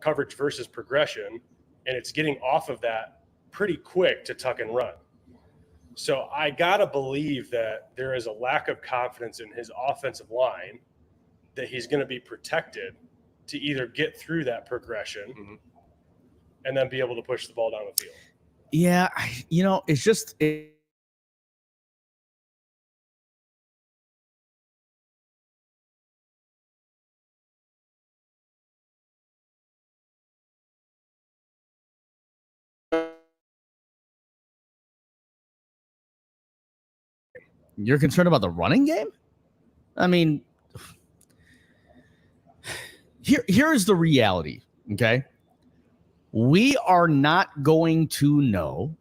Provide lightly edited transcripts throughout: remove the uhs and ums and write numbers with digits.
coverage versus progression, and it's getting off of that pretty quick to tuck and run. So I got to believe that there is a lack of confidence in his offensive line that he's going to be protected to either get through that progression and then be able to push the ball down the field. Yeah, it's just You're concerned about the running game? I mean, here's the reality, okay? We are not going to know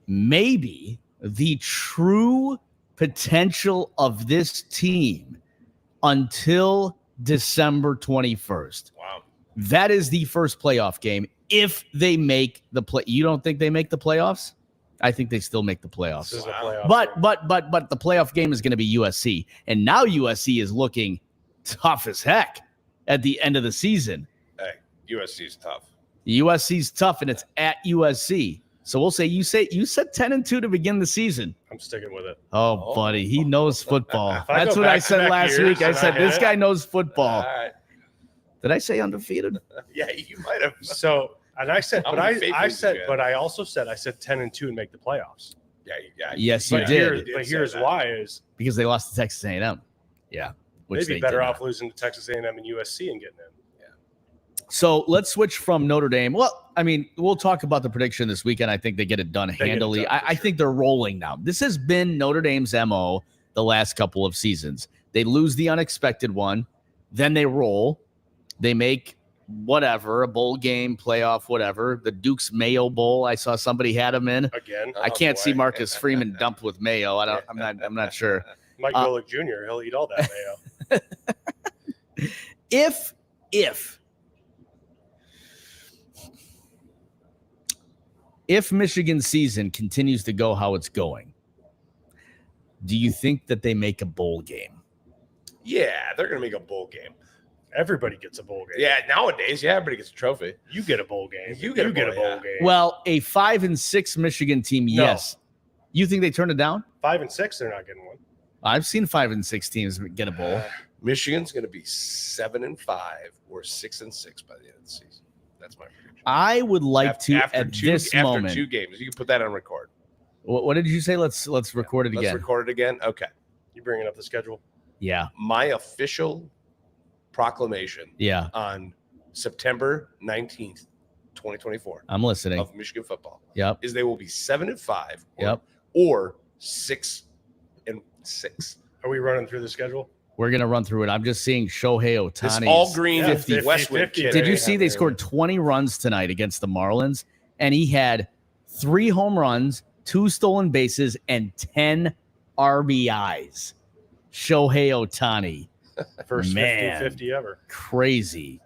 maybe the true potential of this team until December 21st. Wow. That is the first playoff game if they make the play. You don't think they make the playoffs? I think they still make the playoffs. This is a playoff But the playoff game is going to be USC. And now USC is looking tough as heck at the end of the season. Hey, USC is tough. USC's tough, and it's at USC. So we'll say you said 10-2 to begin the season. I'm sticking with it. Oh, buddy, he knows football. If I That's go what I back to said back last years week. I and said I this hit guy it. knows football. All right. Did I say undefeated? Yeah, you might have. So, and I said, How but many I favorites said, you got? but I also said, I said 10-2 and make the playoffs. Yeah. Yes, you But did. here's why is Because they lost to Texas A&M. Yeah. Which maybe they better did off not. losing to Texas A&M and USC and getting in. So let's switch from Notre Dame. Well, I mean, we'll talk about the prediction this weekend. I think they get it done get it handily. done, for I sure. think they're rolling now. This has been Notre Dame's MO the last couple of seasons. They lose the unexpected one, then they roll. They make whatever, a bowl game, playoff, whatever. The Duke's Mayo Bowl. I saw somebody had them in. Again, I can't see boy. Marcus Freeman dumped with mayo. I'm not sure. Mike Golick Jr., he'll eat all that mayo. If Michigan's season continues to go how it's going, do you think that they make a bowl game? Yeah, they're going to make a bowl game. Everybody gets a bowl game. Yeah, nowadays, everybody gets a trophy. You get a bowl game. You get a bowl, yeah. game. Well, a 5-6 Michigan team, No. yes. You think they turn it down? 5-6, they're not getting one. I've seen 5-6 teams get a bowl. Michigan's going to be 7-5 or 6-6 by the end of the season. That's my prediction. I would like to after at this moment. After 2 games, you can put that on record. What did you say? Let's record it Let's again. record it again. Okay. You bringing up the schedule? Yeah. My official proclamation Yeah. on September 19th, 2024 I'm listening. of Michigan football Yep. is they will be 7-5 Yep. or 6-6. Are we running through the schedule? We're going to run through it. I'm just seeing Shohei Ohtani. This all green 50. Westwood 50. kid. Did you They see have they their- scored 20 runs tonight against the Marlins, and he had 3 home runs, 2 stolen bases, and 10 RBIs. Shohei Ohtani. First Man. 50-50 ever. Crazy.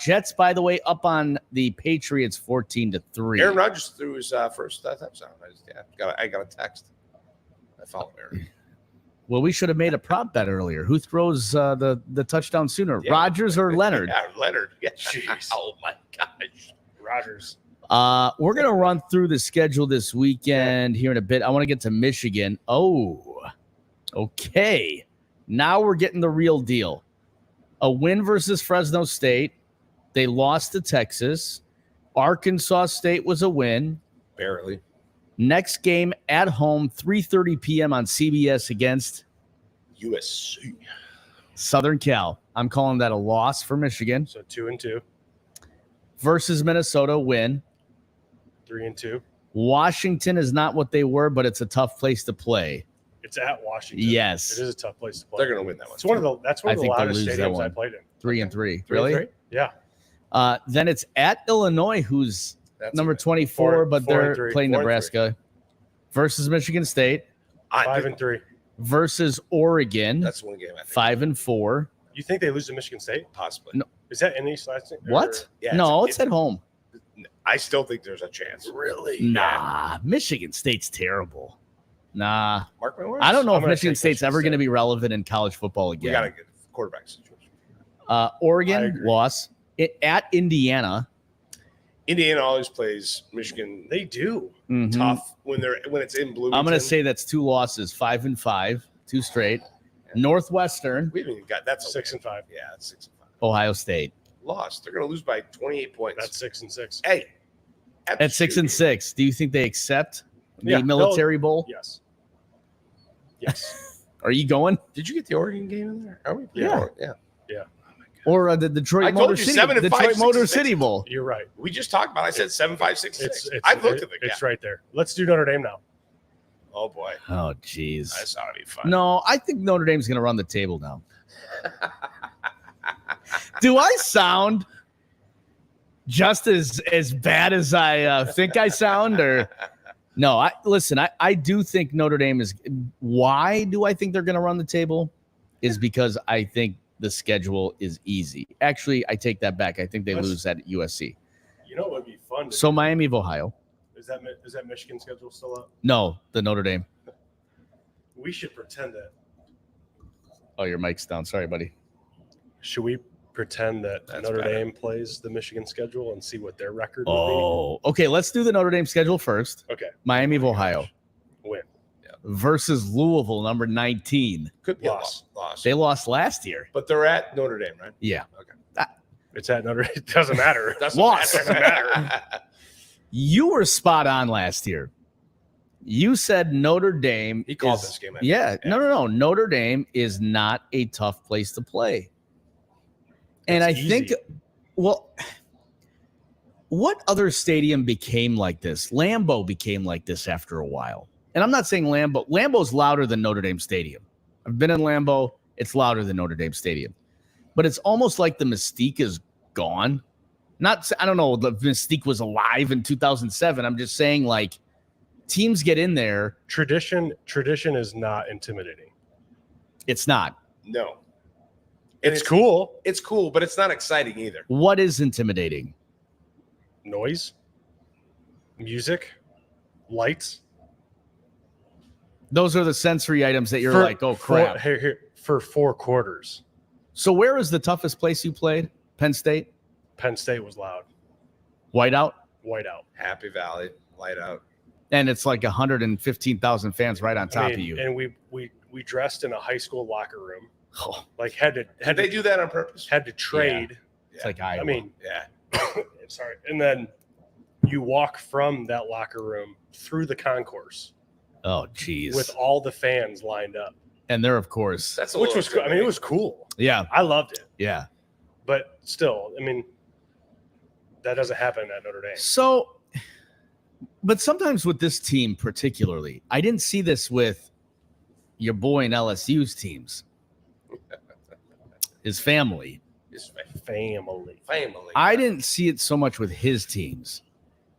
Jets, by the way, up on the Patriots 14-3. Aaron Rodgers threw his first touchdown. I got a text. I follow Aaron. Well, we should have made a prop bet earlier. Who throws the touchdown sooner, Yeah. Rodgers or Leonard? Yeah, Leonard. Yeah. Jeez. Oh my gosh. Rodgers. We're going to run through the schedule this weekend here in a bit. I want to get to Michigan. Oh, okay. Now we're getting the real deal. A win versus Fresno State. They lost to Texas. Arkansas State was a win. Barely. Next game at home, 3:30 p.m. on CBS against USC. Southern Cal. I'm calling that a loss for Michigan. So 2-2, Versus Minnesota, win. 3-2. Washington is not what they were, but it's a tough place to play. It's at Washington. Yes. It is a tough place to play. They're going to win that one. It's one of the I of the think they'll loudest lose that stadiums I one. played in. 3-3. 3-3? Really? Yeah. Then it's at Illinois, who's That's number a win. 24, Four- but 4-3. they're playing 4-3. Nebraska. Versus Michigan State. 5-3. Versus Oregon. That's one game. I think. 5-4. You think they lose to Michigan State? Possibly. No. Is that in East Lansing? What? Yeah, No, it's at home. I still think there's a chance. Really? Nah, Michigan State's terrible. Nah. Mark my words. I don't know I'm if gonna Michigan take State's Michigan ever going to State. be relevant in college football We again. got to get quarterback situation. I Oregon, agree. loss. at Indiana. Indiana always plays Michigan They do. Mhm. tough when it's in Bloomington. I'm going to say that's 2 losses, 5-5, 2 straight. Northwestern, we haven't even got that's 6-5. Yeah, it's 6-5. Ohio State. Lost. They're going to lose by 28 points. That's 6-6. Hey, At 6-6, do you think they accept the Yeah, Military Bowl? Yes. Yes. Are you going? Did you get the Oregon game in there? Are we? Yeah. Yeah. Or the Detroit I told Motor you City, 7-5, Detroit Motor 6-6. City Bowl? You're right. We just talked about. I said 7-5, 6-6. It's I've looked at the It's gap. right there. Let's do Notre Dame now. Oh boy, Oh, jeez. that's ought to be fun. No, I think Notre Dame's going to run the table now. Do I sound just as bad as I think I sound, or no? I do think Notre Dame is. Why do I think they're going to run the table? Is because I think the schedule is easy. Actually, I take that back. I think they lose at USC. You know what would be fun? So Miami of Ohio. Is that Michigan schedule still up? No, the Notre Dame. We should pretend that. Oh, your mic's down. Sorry, buddy. Should we pretend that That's Notre better. Dame plays the Michigan schedule and see what their record would Oh, okay. Let's do the Notre Dame schedule first. be? Okay. Miami of Ohio Win. versus Louisville, number 19. Could be Loss. a loss. They lost last year. But they're at Notre Dame, right? Yeah. It's at Notre Dame. It doesn't matter. Doesn't Loss. matter. You were spot on last year. You said Notre Dame. He called is- this game. Yeah. No. Notre Dame is not a tough place to play. And It's I think, easy. well, what other stadium became like this? Lambeau became like this after a while. And I'm not saying Lambeau's louder than Notre Dame Stadium. I've been in Lambeau. It's louder than Notre Dame Stadium. But it's almost like the mystique is gone. I don't know, the mystique was alive in 2007. I'm just saying, like, teams get in there. Tradition is not intimidating. It's not. No. It's cool. It's cool, but it's not exciting either. What is intimidating? Noise, music, lights. Those are the sensory items that you're For- like, oh, crap. For 4 quarters, So where is the toughest place you played? Penn State? Penn State was loud. Whiteout? Whiteout. Happy Valley, light out. And it's like 115,000 fans right on top I mean, of you. And we dressed in a high school locker room. Oh, Like had Did they to do that on purpose? had to trade. it's like Iowa. I mean, Yeah. sorry. And then you walk from that locker room through the concourse oh, geez. with all the fans lined up, And they're, of course. That's a which little was cool. I mean, it was cool. Yeah. I loved it, Yeah. but still, I mean, that doesn't happen at Notre Dame. So, but sometimes with this team particularly, I didn't see this with your boy in LSU's teams, his family. It's Family. family. I didn't see it so much with his teams,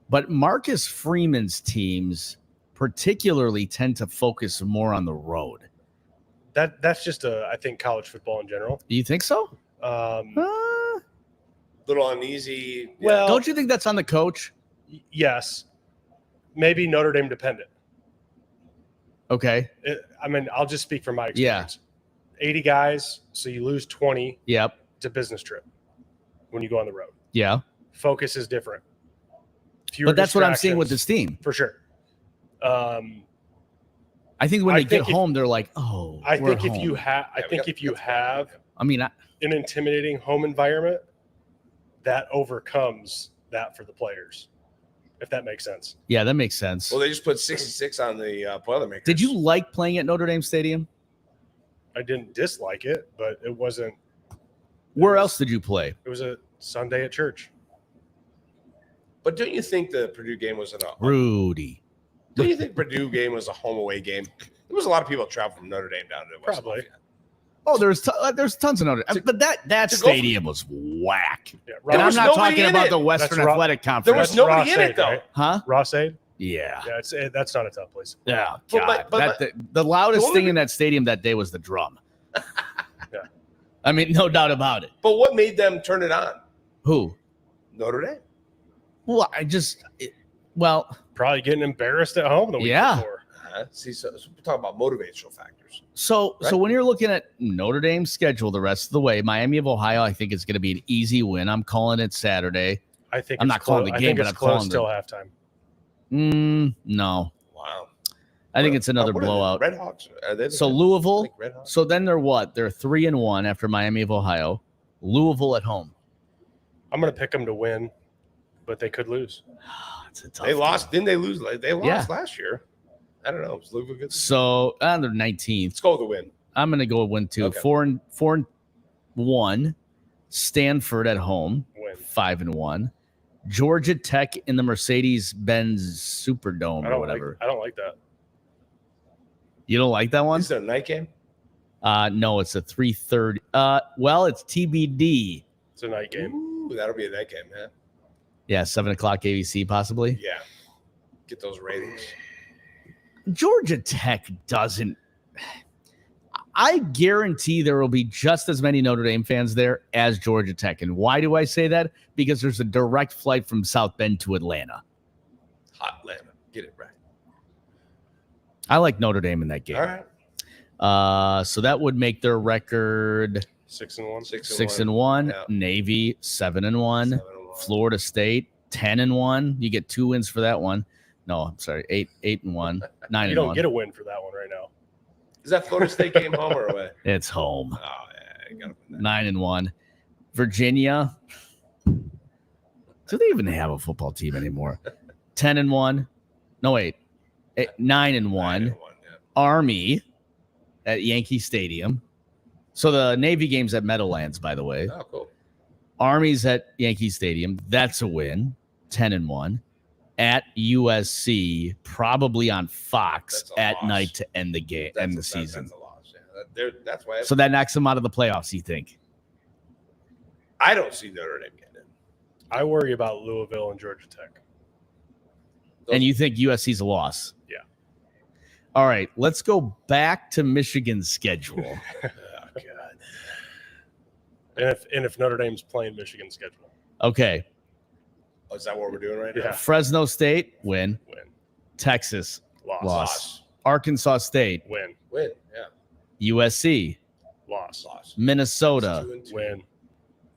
but Marcus Freeman's teams particularly tend to focus more on the road. That's just I think college football in general. Do you think so? Little uneasy. Yeah. Well, Don't you think that's on the coach? yes, maybe Notre Dame dependent. Okay. I mean, I'll just speak from my Yeah. experience. 80 guys, so you lose 20. Yep. It's a business trip when you go on the road. Yeah. Focus is different. Fewer But that's what I'm seeing with this distractions, team. for sure. I think when I they get think if- home, they're like, "Oh, I we're think if you home." have, Yeah, we got- if you that's have I mean, an intimidating home environment, that overcomes that for the players. If that makes sense. yeah, that makes sense. Well, they just put 66 on the Boilermakers. Did you like playing at Notre Dame Stadium? I didn't dislike it, but it wasn't. Where else did you play? It was a Sunday at church. But don't you think the Purdue game was Rudy. Don't you think Purdue game was a home away game? There was a lot of people that traveled from Notre Dame down to West Probably. Lafayette. Oh, there's tons of Notre Dame, but that to go stadium was whack. Yeah, And I'm was not nobody talking in about it. the Western That's Athletic There Conference. was That's nobody in Ross-Ade, it though. right? Huh? Ross-Ade? Yeah. Yeah, that's not a tough place. Yeah. But- God. but- the loudest the only- thing in that stadium that day was the drum. Yeah. I mean, no doubt about it. But what made them turn it on? Who? Notre Dame. Well, well, Probably getting embarrassed at home the week Yeah. before. See, so we're talking about motivational factors. So Right. when you're looking at Notre Dame's schedule the rest of the way, Miami of Ohio, I think it's going to be an easy win. I'm calling it Saturday. I think I'm it's not calling the I game, think but it's I'm calling close till halftime. No, Wow. I think it's another What are they, blowout. Red Hawks. Are they the So Red- Louisville. like Red Hawks? So then they're what? They're 3-1 after Miami of Ohio. Louisville at home. I'm going to pick them to win, but they could lose. It's a tough They game. lost. Didn't they lose? They lost Yeah. last year. I don't know. Was Louisville good? So they're 19th. Let's go with the win. I'm going to go with win two. Okay. 4-1. Stanford at home. Win. 5-1. Georgia Tech in the Mercedes-Benz Superdome or whatever. I don't like that. You don't like that one? Is it a night game? No, it's a 3:30. Well, it's TBD. It's a night game. Ooh, that'll be a night game, man. Yeah, 7:00 ABC possibly. Yeah. Get those ratings. Georgia Tech doesn't. I guarantee there will be just as many Notre Dame fans there as Georgia Tech. And why do I say that? Because there's a direct flight from South Bend to Atlanta. Hot Atlanta. Get it right. I like Notre Dame in that game. All right. So that would make their record 6-1. 6-1. Yeah. Navy 7-1. 7-1. Florida State 10-1. You get 2 wins for that one. No, I'm sorry, 8-1, 9-1. You don't get a win for that one right now. Is that Florida State game home or away? It's home. Oh, yeah. You gotta win that. 9-1. Virginia. Do they even have a football team anymore? 10-1. No, wait. 9-1. 9-1, yeah. Army at Yankee Stadium. So the Navy game's at Meadowlands, by the way. Oh, cool. Army's at Yankee Stadium. That's a win. 10-1. At USC, probably on Fox That's a at loss. night to end the game, end the season. That's a loss. Yeah. That's why So that knocks them out of the playoffs, you think? I don't see Notre Dame getting in. I worry about Louisville and Georgia Tech. Those- And you think USC's a loss? Yeah. All right, let's go back to Michigan's schedule. Oh, God. And if Notre Dame's playing Michigan's schedule, Okay, Oh, is that what we're doing right Yeah. now? Fresno State, win. win. Texas, Loss. Loss. Arkansas State, Win. Win. Yeah. USC, Loss. Loss. Minnesota, 2-2. Win.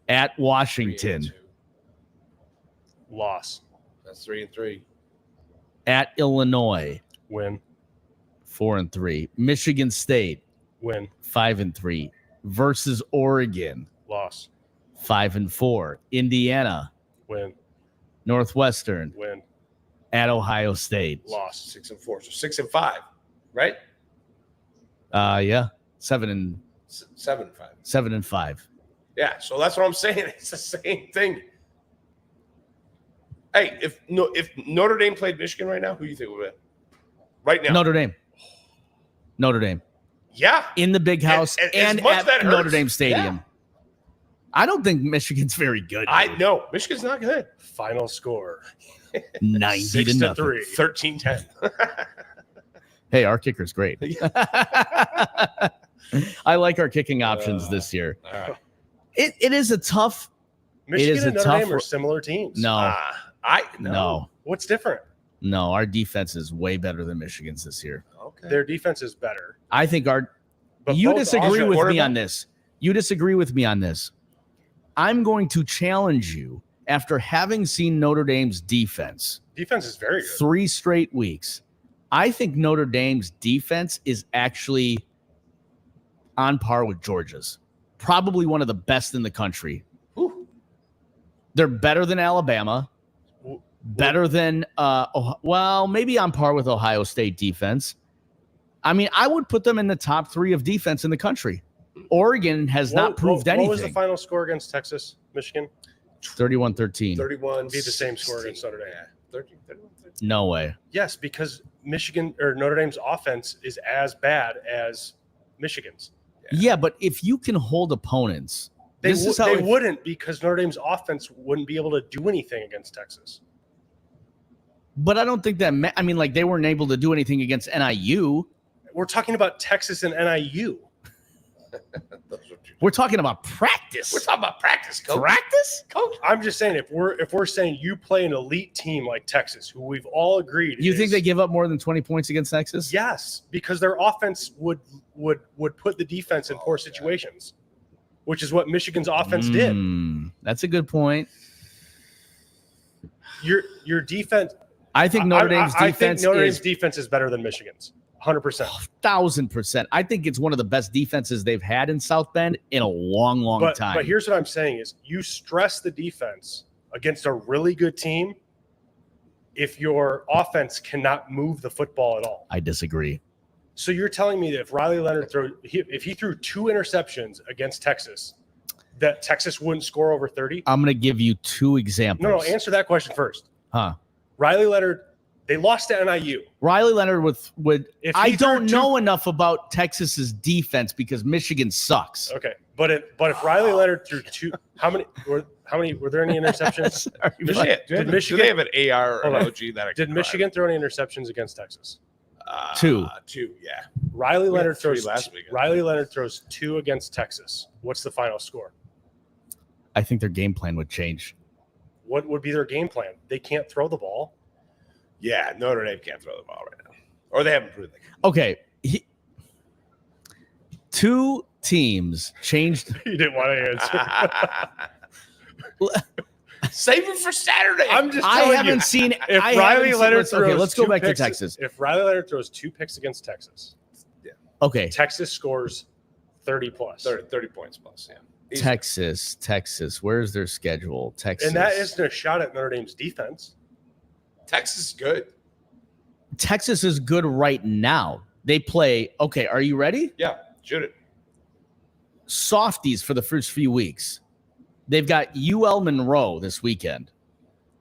at 3-2. Washington, Loss. That's 3-3. at Illinois, Win. 4-3. Michigan State, Win. 5-3. Versus Oregon, Loss. 5-4. Indiana, Win. Northwestern, Win. at Ohio State. Loss. 6-4. So 6-5, right? Yeah, 7-5. 7-5. Yeah. So that's what I'm saying. It's the same thing. Hey, if Notre Dame played Michigan right now, who do you think would win? Right now. Notre Dame. Notre Dame. Yeah. In the big house And and, as much at that Notre hurts, Dame Stadium. yeah. I don't think Michigan's very good. I dude. know. Michigan's not good. Final score. 90 to nothing. 6-3. 13-10. Hey, our kicker's great. I like our kicking options this year. All right. It is a tough. Michigan is a and Notre tough Dame are ro- similar teams. No, no, What's different? no. Our defense is way better than Michigan's this year. Okay. Their defense is better. I think our. But You both disagree offense- with me quarterback? on this. You disagree with me on this. I'm going to challenge you after having seen Notre Dame's defense Defense is very good. 3 straight weeks. I think Notre Dame's defense is actually on par with Georgia's. Probably one of the best in the country. Whew. They're better than Alabama, better than maybe on par with Ohio State defense. I mean, I would put them in the top 3 of defense in the country. Oregon has not proved anything. What was the final score against Texas, Michigan? 31-13. 31. Be the same score against Notre Dame. Yeah. 13, 31, 13. No way. Yes, because Michigan or Notre Dame's offense is as bad as Michigan's. Yeah, but if you can hold opponents, They, this is how they wouldn't, because Notre Dame's offense wouldn't be able to do anything against Texas. But I don't think that. I mean, like they weren't able to do anything against NIU. We're talking about Texas and NIU. Those are two We're talking about practice. We're talking about practice, coach. Practice? Coach. I'm just saying if we're saying you play an elite team like Texas, who we've all agreed, You think is- they give up more than 20 points against Texas? Yes, because their offense would put the defense in poor yeah. situations, which is what Michigan's offense did. That's a good point. Your defense. I think Notre Dame's I think defense Notre Dame's is defense is better than Michigan's, 100%. 1,000%. I think it's one of the best defenses they've had in South Bend in a long, long time. But here's what I'm saying: is you stress the defense against a really good team if your offense cannot move the football at all. I disagree. So you're telling me that if Riley Leonard if he threw 2 interceptions against Texas, that Texas wouldn't score over 30? I'm going to give you 2 examples. No, answer that question first. Huh. Riley Leonard, they lost to NIU. Riley Leonard would If he I threw don't two- know enough about Texas's defense because Michigan sucks. Okay, but if Riley Leonard threw 2, how many were there any interceptions? Sorry, but- Michigan, Did do Michigan- they have an AR or Hold an on. OG that I Did can Michigan throw any interceptions against Texas? drive? 2. 2, yeah. Riley We had Leonard 3 throws last week, I Riley Leonard throws 2 against Texas. What's the final score? I think their game plan would change. What would be their game plan? They can't throw the ball. Yeah, Notre Dame can't throw the ball right now. Or they haven't proved it. Okay. 2 teams changed. You didn't want to answer. Save it for Saturday. I'm just I telling haven't you. seen. If I Riley haven't seen- Leonard let's- throws okay, let's go 2 back to picks- Texas. If Riley Leonard throws 2 picks against Texas, Okay, Texas scores 30 plus. 30 points plus, yeah. Easy. Texas. Where's their schedule? Texas. And that isn't a shot at Notre Dame's defense. Texas is good. Texas is good right now. They play. Okay, are you ready? Yeah, shoot it. Softies for the first few weeks. They've got UL Monroe this weekend.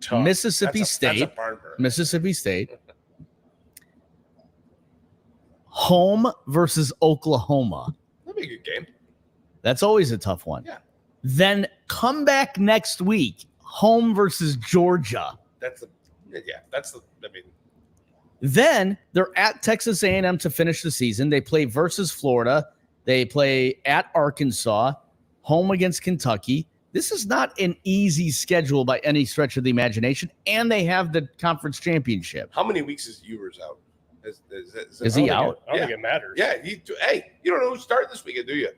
Tough. Mississippi That's a State. barn burner. Mississippi State. Home versus Oklahoma. That'd be a good game. That's always a tough one. Yeah. Then come back next week. Home versus Georgia. That's the I mean, Then they're at Texas A&M to finish the season. They play versus Florida. They play at Arkansas, home against Kentucky. This is not an easy schedule by any stretch of the imagination, and they have the conference championship. how many weeks is Ewers out? Is he out? I don't think it matters. Yeah. Hey, you don't know who's starting this weekend, do you?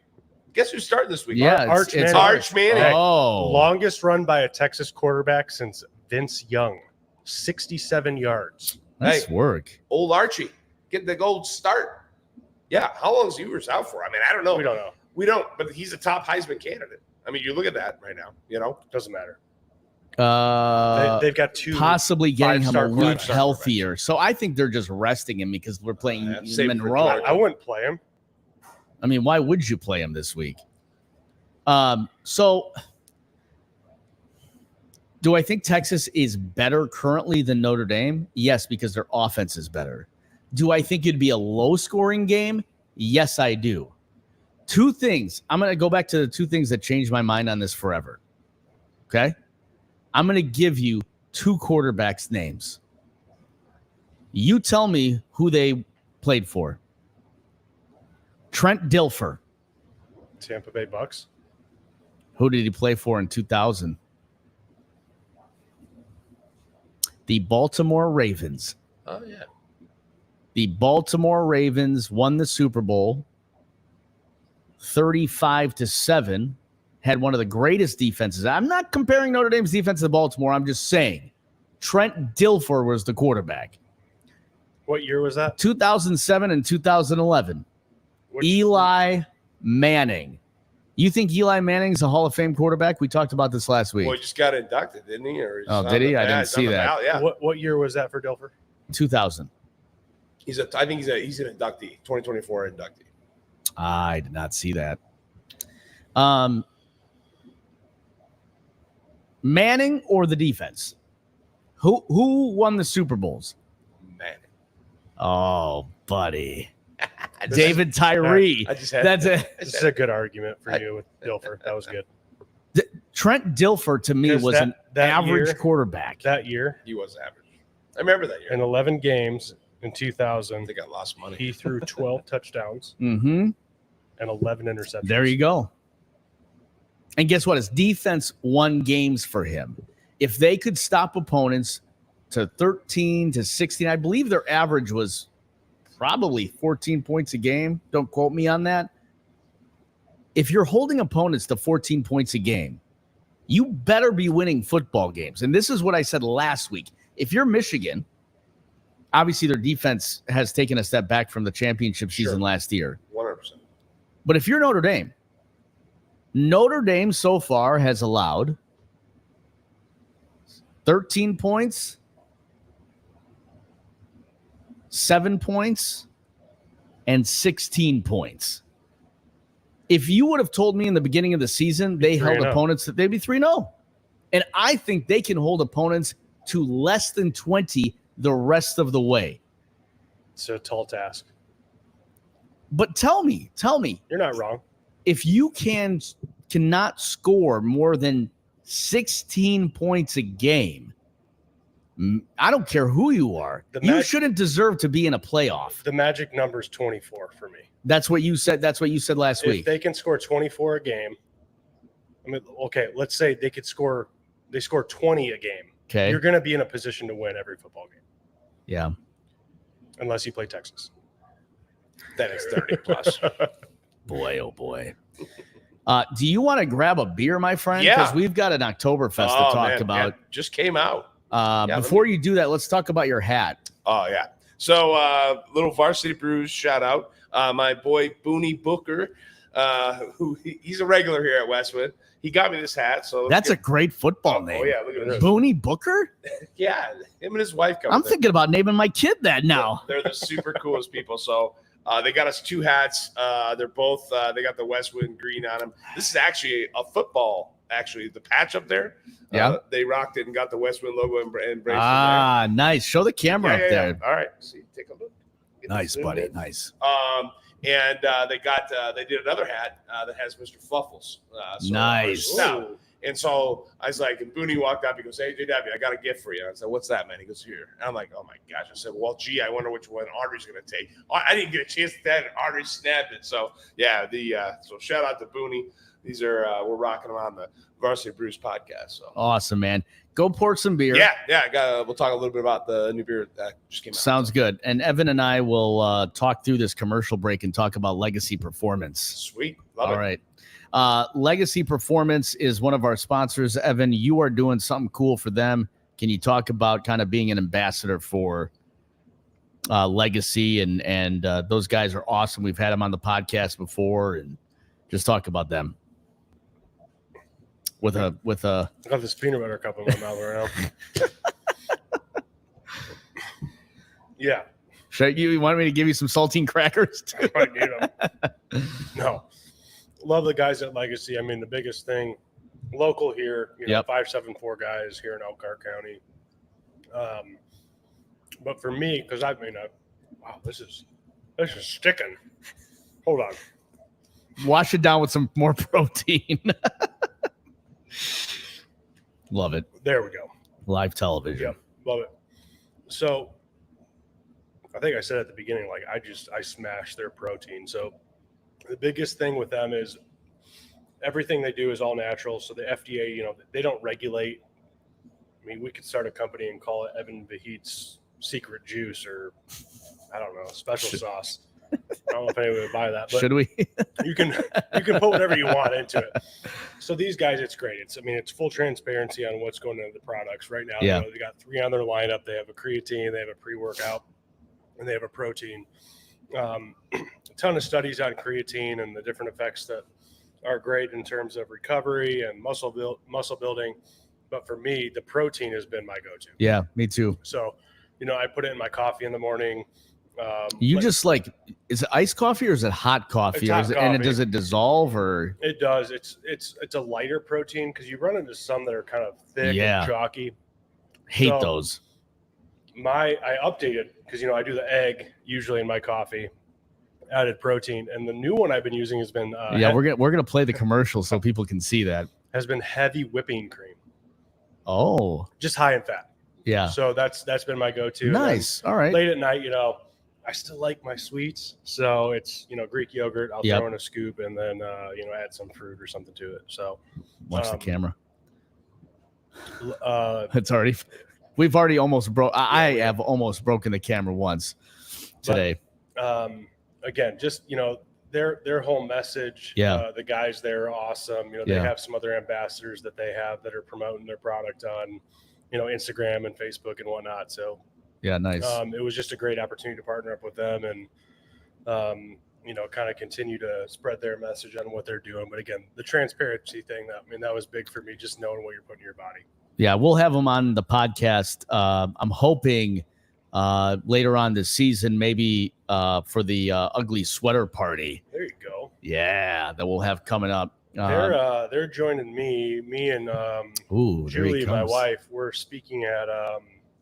Guess who's starting this weekend? Yeah, Arch Manning. Arch Manning. Oh, Longest run by a Texas quarterback since Vince Young, 67 yards. nice Hey. work. Old Archie, get the gold start. Yeah. How long is Ewers out for? I mean, I don't know. We don't know. We don't, but he's a top Heisman candidate. I mean, you look at that right now, you know? Doesn't matter. They've They've got 2 possibly getting him a five-star week quarterbacks. healthier. So I think they're just resting him because we're playing Yeah, save it for Monroe. Georgia. I wouldn't play him. I mean, why would you play him this week? So do I think Texas is better currently than Notre Dame? Yes, because their offense is better. Do I think it'd be a low-scoring game? Yes, I do. 2 things. I'm going to go back to the 2 things that changed my mind on this forever. Okay? I'm going to give you 2 quarterbacks' names. You tell me who they played for. Trent Dilfer. Tampa Bay Bucks. Who did he play for in 2000? The Baltimore Ravens. Oh, yeah. The Baltimore Ravens won the Super Bowl 35-7. Had one of the greatest defenses. I'm not comparing Notre Dame's defense to Baltimore. I'm just saying Trent Dilfer was the quarterback. What year was that? 2007 and 2011. Which- Eli Manning. You think Eli Manning's a Hall of Fame quarterback? We talked about this last week. Well, he just got inducted, didn't he? Or he's Oh, on did he? the- I didn't he's on see the that. ballot, Yeah. What year was that for Dilfer? 2000. I think he's an inductee, 2024 inductee. I did not see that. Manning or the defense? Who won the Super Bowls? Man. Oh, buddy. This David Tyree. I just had That's a This is a good argument for you with Dilfer. That was good. Trent Dilfer to me 'Cause was an that average year- quarterback. That year, He was average. I remember that year. in 11 games in I 2000, think I lost money. he threw 12 touchdowns Mm-hmm. and 11 interceptions. There you go. And guess what? His defense won games for him. If they could stop opponents to 13 to 16, I believe their average was probably 14 points a game. Don't quote me on that. If you're holding opponents to 14 points a game, you better be winning football games. And this is what I said last week. If you're Michigan, obviously their defense has taken a step back from the championship season last year. 100%. But if you're Notre Dame so far has allowed 13 points, 7 points, and 16 points. If you would have told me in the beginning of the season they held opponents that they'd be 3-0. And I think they can hold opponents to less than 20 the rest of the way. It's a tall task. But tell me, You're not wrong. if you cannot score more than 16 points a game, I don't care who you are. You shouldn't deserve to be in a playoff. The magic number is 24 for me. That's what you said. That's what you said last week. If they can score 24 a game, I mean, okay, let's say they score 20 a game. Okay. You're going to be in a position to win every football game. Yeah. Unless you play Texas. Then it's 30 plus. Boy, oh boy. Do you want to grab a beer, my friend? Yeah. Because we've got an Oktoberfest to talk about. Yeah, just came out. Before you do that, let's talk about your hat. Oh, yeah. So, little Varsity Brews shout out. My boy, Booney Booker, he's a regular here at Westwood. He got me this hat. So that's a great football name. Oh, yeah. Look at this. Booney Booker? Yeah. Him and his wife come. I'm thinking about naming my kid that now. They're the super coolest people. So, they got us 2 hats. They're both, they got the Westwood green on them. This is actually a football, the patch up there. Yeah. They rocked it and got the Westwood logo embraced. Nice. Show the camera up there. All right. See, take a look. Nice, buddy. Nice. And they did another hat that has Mr. Fluffles. Nice. Now, and so I was like, and Booney walked up. He goes, "Hey, JW, I got a gift for you." I said, "What's that, man?" He goes, "Here." And I'm like, "Oh my gosh!" I said, "Well, gee, I wonder which one Audrey's going to take." I didn't get a chance to that, and Audrey snapped it. So yeah, so shout out to Booney. These are we're rocking them on the Varsity Brews podcast. So awesome, man. Go pour some beer. Yeah. We'll talk a little bit about the new beer that just came out. Sounds good. And Evan and I will talk through this commercial break and talk about Legacy Performance. Sweet. Love it. All right. Legacy Performance is one of our sponsors. Evan, you are doing something cool for them. Can you talk about kind of being an ambassador for Legacy? And those guys are awesome. We've had them on the podcast before, and just talk about them. With a I got this peanut butter cup in my mouth right now. Yeah. You want me to give you some saltine crackers too? I need them. No. Love the guys at Legacy. I mean, the biggest thing local here, 574 guys here in Elkhart County. But for me, because wow, this is sticking. Hold on. Wash it down with some more protein. Love it. There we go. Live television. Yep. Love it. So I think I said at the beginning, like I smash their protein. So the biggest thing with them is everything they do is all natural. So the FDA, they don't regulate. I mean, we could start a company and call it Evan Vahit's Secret Juice or I don't know, special sauce. I don't know if anyone would buy that, but should we? you can put whatever you want into it. So these guys, it's great. It's full transparency on what's going into the products right now. Yeah. They got 3 on their lineup. They have a creatine, they have a pre-workout, and they have a protein. A ton of studies on creatine and the different effects that are great in terms of recovery and muscle building. But for me, the protein has been my go-to. Yeah, me too. So, I put it in my coffee in the morning. Is it iced coffee or is it hot coffee? It's hot coffee. And does it dissolve or? It does. It's a lighter protein because you run into some that are kind of thick and chalky. Hate those. I updated because I do the egg usually in my coffee, added protein, and the new one I've been using has been we're gonna play the commercial so people can see that. Has been heavy whipping cream. Oh, just high in fat. Yeah. So that's been my go-to. Nice. All right. Late at night, I still like my sweets. So it's, Greek yogurt. I'll Yep. throw in a scoop and then, add some fruit or something to it. So Watch the camera. uh, It's already. We've already almost broke. I we have almost broken the camera once today. again, just, their whole message. Yeah. The guys there are awesome. They Yeah. have some other ambassadors that they have that are promoting their product on, Instagram and Facebook and whatnot. So Yeah, nice. it was just a great opportunity to partner up with them and, kind of continue to spread their message on what they're doing. But again, the transparency thing, that was big for me, just knowing what you're putting in your body. Yeah, we'll have them on the podcast. I'm hoping later on this season, maybe for the ugly sweater party. There you go. Yeah, that we'll have coming up. They're joining me and Ooh, there he Julie, my comes. wife. We're speaking at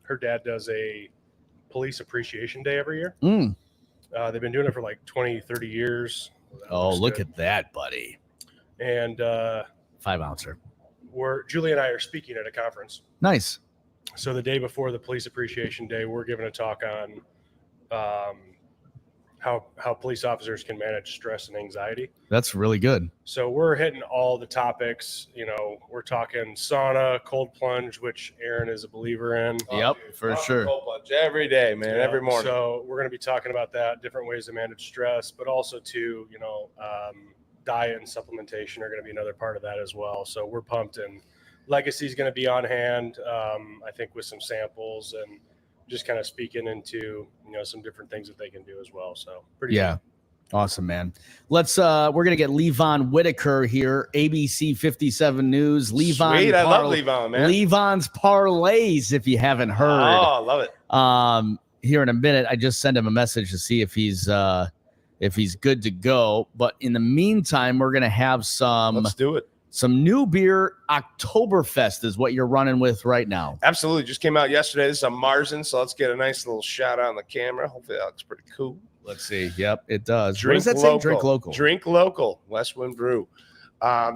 her dad does a police appreciation day every year. Mm. They've been doing it for like 20, 30 years. Oh, look at that, buddy. And 5-ouncer. Julie and I are speaking at a conference. Nice. So the day before the police appreciation day, we're giving a talk on how police officers can manage stress and anxiety. That's really good. So we're hitting all the topics. We're talking sauna, cold plunge, which Aaron is a believer in. Yep, for sure. Cold plunge every day, man, every morning. So we're going to be talking about that, different ways to manage stress, but also too, diet and supplementation are going to be another part of that as well. So we're pumped, and Legacy is going to be on hand, I think, with some samples and just kind of speaking into, some different things that they can do as well. So pretty Yeah. Awesome, man. Let's we're gonna get Levon Whitaker here, ABC 57 News. Levon, Sweet, I love Levon, man. Levon's parlays, if you haven't heard. Oh, I love it. Here in a minute, I just sent him a message to see if he's good to go. But in the meantime, we're gonna have Let's do it. some new beer. Oktoberfest is what you're running with right now. Absolutely. Just came out yesterday. This is a Marzen, so let's get a nice little shout out on the camera. Hopefully that looks pretty cool. Let's see. Yep, it does. Drink what does that local. say? Drink local. Drink local. Westwind Brew.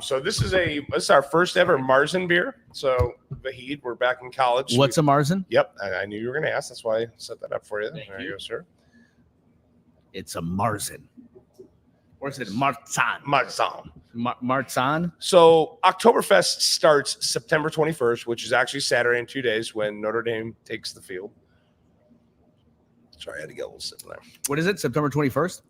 So this is our first ever Marzen beer. So Vahid, we're back in college. What's a Marzen? Yep, I knew you were going to ask. That's why I set that up for you. Thank There you. you go, sir. It's a Marzen. Or is it Marzahn? Marzen. Marzahn? So Oktoberfest starts September 21st, which is actually Saturday in 2 days when Notre Dame takes the field. Sorry, I had to get a little sip there. What is it? September 21st?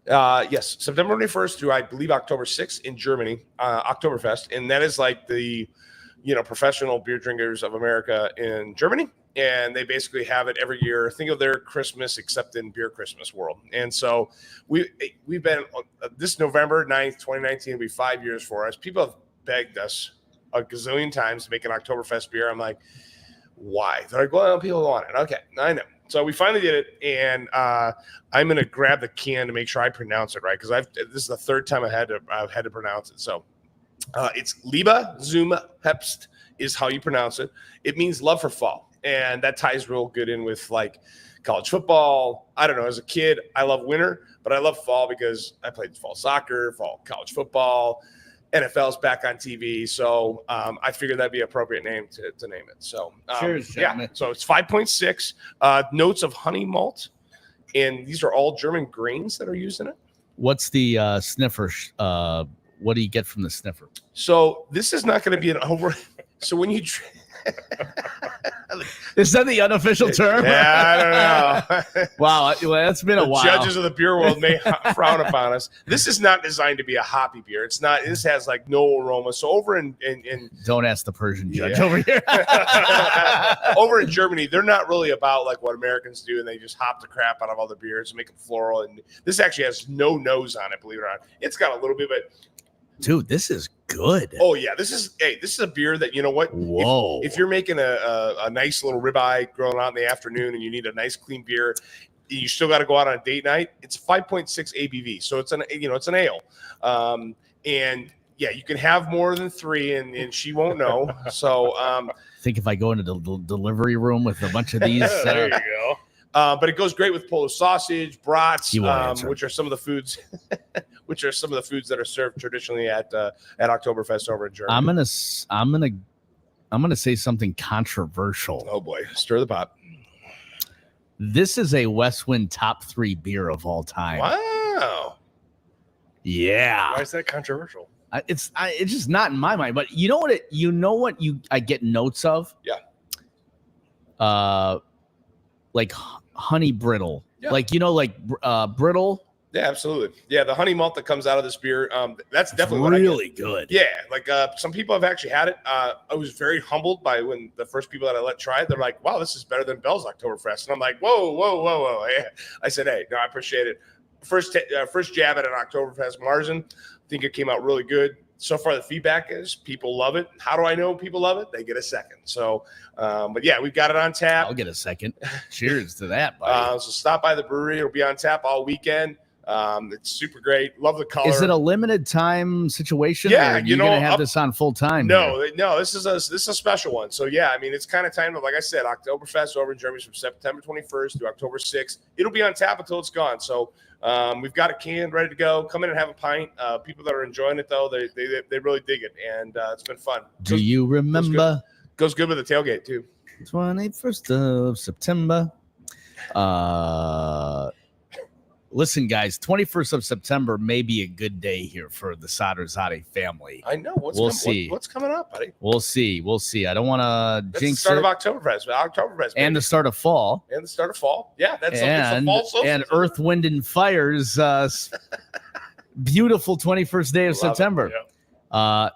Yes, September 21st through, I believe, October 6th in Germany, Oktoberfest. And that is like the, professional beer drinkers of America in Germany. And they basically have it every year. Think of their Christmas, except in beer Christmas world. And so we've been, this November 9th, 2019 will be 5 years for us. People have begged us a gazillion times to make an Oktoberfest beer. I'm like, why? They're like, well, people want it. Okay, I know. So we finally did it, and I'm gonna grab the can to make sure I pronounce it right, because this is the third time I've had to pronounce it. So it's Liebe zum Herbst is how you pronounce it. It means love for fall, and that ties real good in with like college football. I don't know. As a kid, I love winter, but I love fall because I played fall soccer, fall college football. NFL's back on TV, so I figured that'd be an appropriate name to name it. So Cheers, yeah, gentlemen. so it's 5.6 notes of honey malt, and these are all German grains that are used in it. What's the sniffer? What do you get from the sniffer? So this is not going to be an over. So when you Is that the unofficial term? yeah, I don't know. Wow, well, that's been a The while. judges of the beer world may frown upon us. This is not designed to be a hoppy beer. It's not. This has like no aroma. So over in Don't ask the Persian judge Yeah. over here. over in Germany, they're not really about like what Americans do, and they just hop the crap out of all the beers and make them floral. And this actually has no nose on it, believe it or not. It's got a little bit, but Dude, this is good. oh yeah, this is a beer that, you know what? Whoa. If you're making a nice little ribeye grilling out in the afternoon and you need a nice clean beer, you still got to go out on a date night. It's 5.6 ABV, so it's an ale, and yeah, you can have more than 3, and she won't know. So I think if I go into the delivery room with a bunch of these, there you go. but it goes great with Polish sausage, brats, You won't answer. which are some of the foods, that are served traditionally at Oktoberfest over in Germany. I'm gonna say something controversial. Oh boy, stir the pot. This is a Westwind top 3 beer of all time. Wow. Yeah. Why is that controversial? It's just not in my mind. But you know what? I get notes of. Yeah. Like honey brittle. Yeah. Like brittle. Yeah, absolutely. Yeah, the honey malt that comes out of this beer, that's definitely what I get. really good. Yeah, like some people have actually had it. I was very humbled by when the first people that I let try it, they're like, wow, this is better than Bell's Oktoberfest. And I'm like, whoa. Yeah. I said, hey, no, I appreciate it. First jab at an Oktoberfest Marzen. I think it came out really good. So far, the feedback is people love it. How do I know people love it? They get a second. So, but yeah, we've got it on tap. I'll get a second. Cheers to that, buddy. So stop by the brewery. It'll be on tap all weekend. It's super great. Love the color. Is it a limited time situation? Yeah, or are you gonna have this on full time? No, this is a special one. So yeah, I mean, it's kind of timed, like I said, Oktoberfest over in Germany from September 21st to October 6th. It'll be on tap until it's gone. So we've got a can ready to go. Come in and have a pint. People that are enjoying it though, they really dig it, and it's been fun. Do you remember? Goes good with the tailgate too. 21st of September. Listen, guys, 21st of September may be a good day here for the Saderzade family. I know. We'll see. What's coming up, buddy? We'll see. I don't want to jinx the start it. of Oktoberfest, And the start of fall. And the start of fall. Yeah, that's and fall solstice. and Earth, Wind, and Fire's beautiful 21st day of September. Yeah.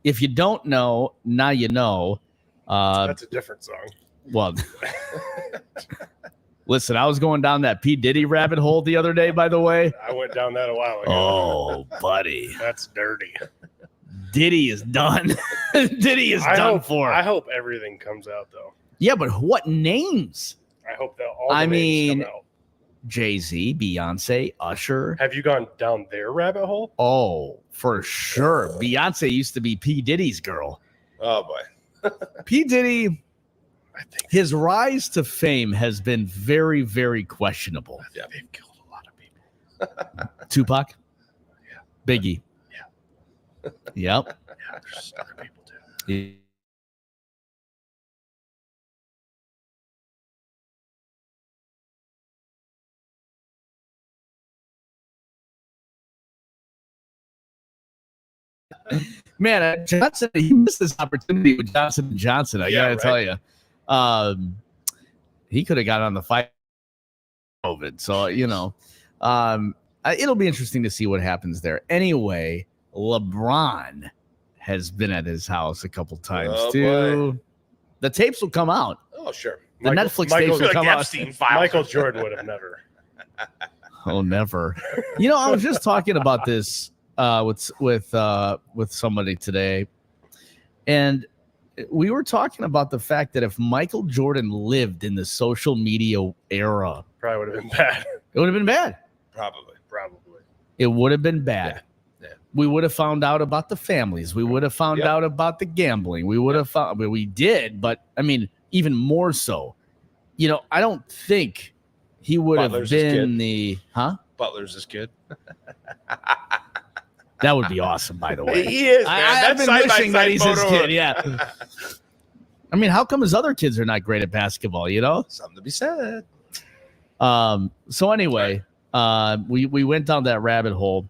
If you don't know, now you know. That's a different song. Well, listen, I was going down that P. Diddy rabbit hole the other day, by the way. I went down that a while ago. Oh, buddy. That's dirty. Diddy is done. Diddy is done for. I hope everything comes out, though. Yeah, but what names? I hope that all the names come out. Jay-Z, Beyonce, Usher. Have you gone down their rabbit hole? Oh, for sure. Beyonce used to be P. Diddy's girl. Oh, boy. P. Diddy, his rise to fame has been very, very questionable. Yeah, they've killed a lot of people. Tupac? Yeah. Biggie? Yeah. Yep. Yeah, there's other people too. Yeah. Man, Johnson, he missed this opportunity with Johnson & Johnson. I gotta tell you, he could have got on the fight COVID. So it'll be interesting to see what happens there. Anyway, LeBron has been at his house a couple times too. Boy. The tapes will come out. Oh, sure. The Netflix tapes will come out. Michael Jordan would have never. Oh, never. I was just talking about this with somebody today, and we were talking about the fact that if Michael Jordan lived in the social media era, probably would have been bad. It would have been bad. Probably. It would have been bad. Yeah. We would have found out about the families. We would have found out about the gambling. We would have found. We did, but I mean, even more so. I don't think he would have been the Butler's his kid. That would be awesome, by the way. He is, man. I've been wishing that he's his kid, yeah. I mean, how come his other kids are not great at basketball, Something to be said. So anyway, we went down that rabbit hole.